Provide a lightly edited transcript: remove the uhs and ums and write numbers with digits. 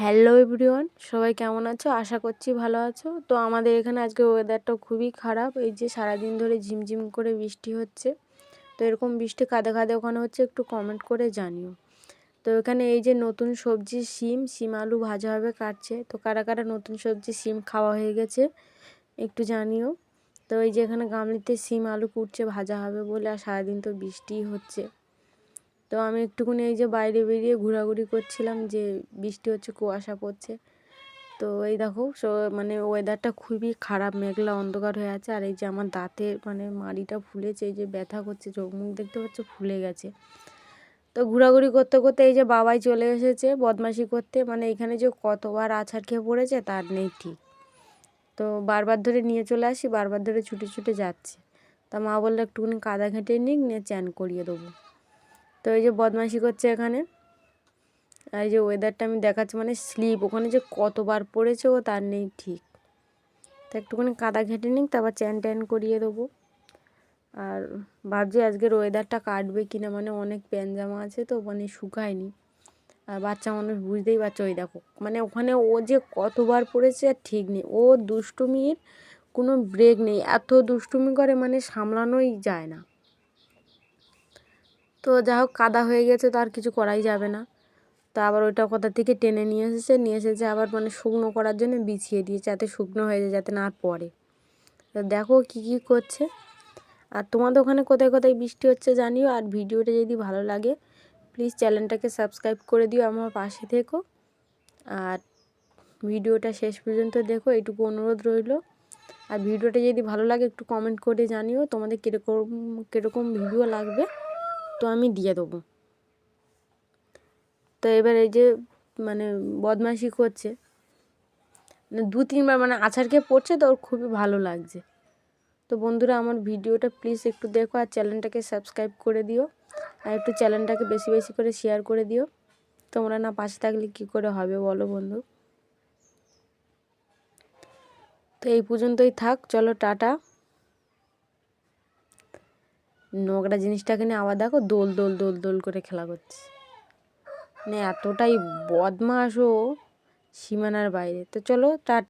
Hello everyone, সবাই কেমন আছো? আশা করছি ভালো আছো। তো আমাদের এখানে আজকে ওয়েদারটা খুবই খারাপ। এই যে সারাদিন ধরে ঝিমঝিম করে বৃষ্টি হচ্ছে। তো এরকম বৃষ্টি কাদে কাদে ওখানে হচ্ছে, একটু কমেন্ট করে জানিও। তো এখানে এই যে নতুন সবজি শিম আলু ভাজা হবে কাটছে। তো কারা কারা নতুন সবজি শিম খাওয়া হয়ে গেছে একটু জানিও। তো এই যে এখানে গামলিতে শিম আলু কুটছে ভাজা হবে বলে, আর সারাদিন তো বৃষ্টিই হচ্ছে। তো আমি একটুখানি এই যে বাইরে বেরিয়ে ঘোরাঘুরি করছিলাম, যে বৃষ্টি হচ্ছে, কুয়াশা পড়ছে। তো এই দেখো মানে ওয়েদারটা খুবই খারাপ, মেঘলা অন্ধকার হয়ে আছে। আর এই যে আমার দাঁতের মানে মাড়িটা ফুলেছে, এই যে ব্যথা করছে, চোখ মুখ দেখতে পাচ্ছ ফুলে গেছে। তো ঘোরাঘুরি করতে করতে এই যে বাবাই চলে এসেছে বদমাশি করতে, মানে এখানে যে কতবার আছাড় খেয়ে পড়েছে তার নেই ঠিক। তো বারবার ধরে নিয়ে চলে আসি, বারবার ধরে ছুটে ছুটে যাচ্ছে। তা মা বললো একটুখানি কাদা ঘেঁটে নিক, নিয়ে চ্যান করিয়ে দেবো। তো এই যে বদমাশি করছে এখানে। আর এই যে ওয়েদারটা আমি দেখাচ্ছি, মানে স্লিপ ওখানে যে কতবার পড়েছে ও তার নেই ঠিক। তো একটুখানি কাদা ঘেঁটে নিক, তারপর চ্যান ট্যান করিয়ে দেবো। আর ভাবছি আজকের ওয়েদারটা কাটবে কিনা, মানে অনেক প্যান্ট জামা আছে তো, মানে শুকায়নি। আর বাচ্চা মানুষ বুঝতেই পারছো, ওই দেখো মানে ওখানে ও যে কতবার পড়েছে আর ঠিক নেই। ও দুষ্টুমির কোনো ব্রেক নেই, এত দুষ্টুমি করে মানে সামলানোই যায় না। তো যা হোক, কাদা হয়ে গেছে তো আর কিছু করাই যাবে না। তো আবার ওইটা কোথা থেকে টেনে নিয়ে এসেছে আবার, মানে শুকনো করার জন্য বিছিয়ে দিয়েছে, যাতে শুকনো হয়ে যায়, যাতে না আর পড়ে। তো দেখো কী কী করছে। আর তোমাদের ওখানে কোথায় কোথায় বৃষ্টি হচ্ছে জানিও। আর ভিডিওটা যদি ভালো লাগে প্লিজ চ্যানেলটাকে সাবস্ক্রাইব করে দিও, আমার পাশে থেকো। আর ভিডিওটা শেষ পর্যন্ত দেখো, এইটুকু অনুরোধ রইল। আর ভিডিওটা যদি ভালো লাগে একটু কমেন্ট করে জানিও তোমাদের কীরকম কীরকম ভিডিও লাগবে, তো আমি দিয়ে দেবো। তো এবার এই যে মানে বদমাইশি করছে, মানে 2-3 বার মানে আছাড় খেয়ে পড়ছে, তো ওর খুবই ভালো লাগছে। তো বন্ধুরা, আমার ভিডিওটা প্লিজ একটু দেখো, আর চ্যানেলটাকে সাবস্ক্রাইব করে দিও। আর একটু চ্যানেলটাকে বেশি বেশি করে শেয়ার করে দিও। তোমরা না পাশে থাকলে কী করে হবে বলো বন্ধু। তো এই পর্যন্তই থাক, চলো টাটা। নোংরা জিনিসটাকে নিয়ে আবার দেখো দোল দোল দোল দোল করে খেলা করছে, মানে এতটাই বদমাশ ও সীমানার বাইরে। তো চলো টাটা।